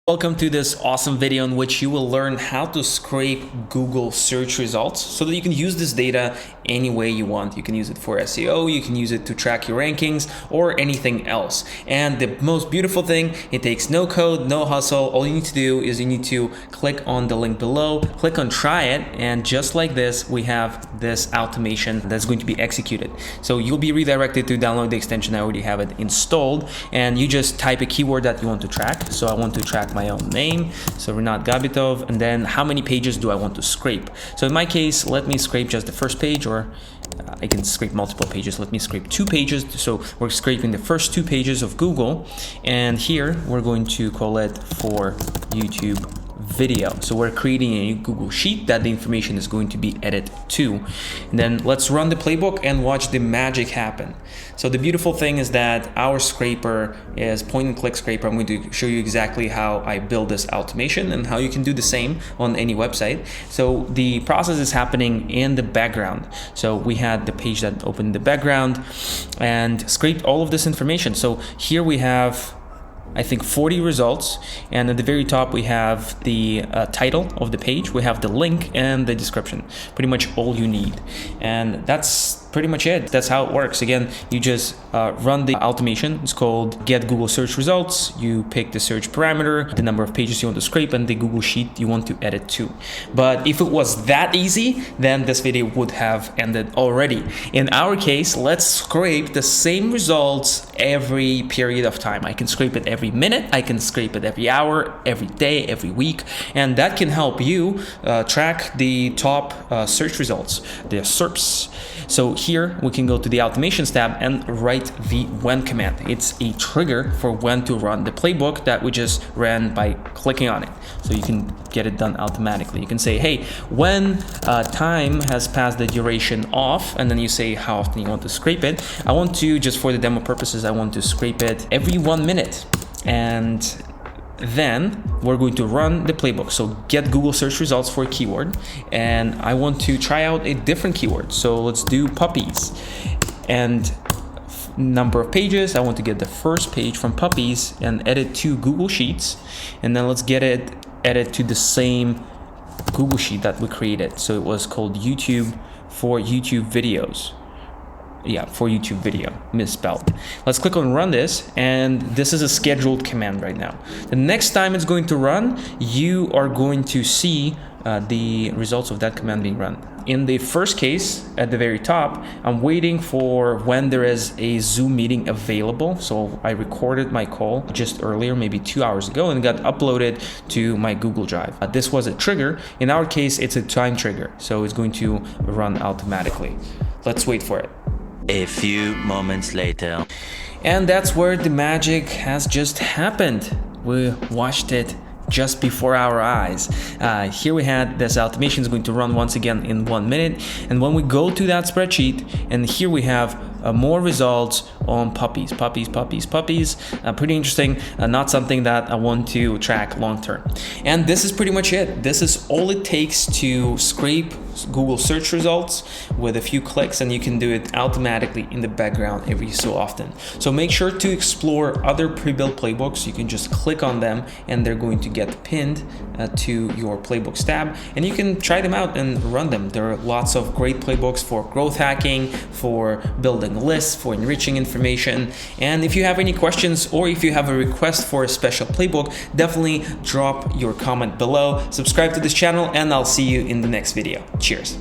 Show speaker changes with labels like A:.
A: Welcome to this awesome video in which you will learn how to scrape Google search results so that you can use this data any way you want. You can use it for SEO, you can use it to track your rankings or anything else. And the most beautiful thing, it takes no code, no hustle. All you need to do is you need to click on the link below, click on try it, and just like this, we have this automation that's going to be executed. So you'll be redirected to download the extension. I already have it installed, and you just type a keyword that you want to track. So I want to track my own name, so Renat Gabitov, and then how many pages do I want to scrape. So in my case, let me scrape just the first page, or I can scrape multiple pages. Let me scrape 2 pages. So we're scraping the first 2 pages of Google, and here we're going to call it for YouTube video. So we're creating a Google sheet that the information is going to be added to. And then let's run the playbook and watch the magic happen. So the beautiful thing is that our scraper is point and click scraper. I'm going to show you exactly how I build this automation and how you can do the same on any website. So the process is happening in the background. So we had the page that opened the background and scraped all of this information. So here we have, I think, 40 results, and at the very top we have the title of the page, we have the link and the description, pretty much all you need. And that's pretty much it. That's how it works. Again, you just run the automation. It's called get Google search results. You pick the search parameter, the number of pages you want to scrape, and the Google sheet you want to edit to. But if it was that easy, then this video would have ended already. In our case, let's scrape the same results every period of time. I can scrape it every minute, I can scrape it every hour, every day, every week, and that can help you track the top search results, the SERPs. So here we can go to the automations tab and write the when command. It's a trigger for when to run the playbook that we just ran by clicking on it. So you can get it done automatically. You can say, hey, when time has passed the duration off, and then you say how often you want to scrape it. I want to, just for the demo purposes, I want to scrape it every 1 minute. And then we're going to run the playbook. So get Google search results for a keyword, and I want to try out a different keyword. So let's do puppies, and number of pages, I want to get the first page from puppies and edit to Google Sheets, and then let's get it added to the same Google Sheet that we created. So it was called YouTube for YouTube videos. Yeah, for YouTube video, misspelled. Let's click on run this, and this is a scheduled command right now. The next time it's going to run, you are going to see the results of that command being run. In the first case, at the very top, I'm waiting for when there is a Zoom meeting available. So I recorded my call just earlier, maybe 2 hours ago, and it got uploaded to my Google Drive. This was a trigger. In our case, it's a time trigger, so it's going to run automatically. Let's wait for it.
B: A few moments later.
A: And that's where the magic has just happened. We watched it just before our eyes. Here we had this automation is going to run once again in 1 minute. And when we go to that spreadsheet, and here we have more results on puppies. Pretty interesting, not something that I want to track long term. And this is pretty much it. This is all it takes to scrape Google search results with a few clicks, and you can do it automatically in the background every so often. So make sure to explore other pre-built playbooks. You can just click on them and they're going to get pinned to your playbooks tab, and you can try them out and run them. There are lots of great playbooks for growth hacking, for building lists, for enriching information. And if you have any questions, or if you have a request for a special playbook, definitely drop your comment below. Subscribe to this channel, and I'll see you in the next video. Cheers.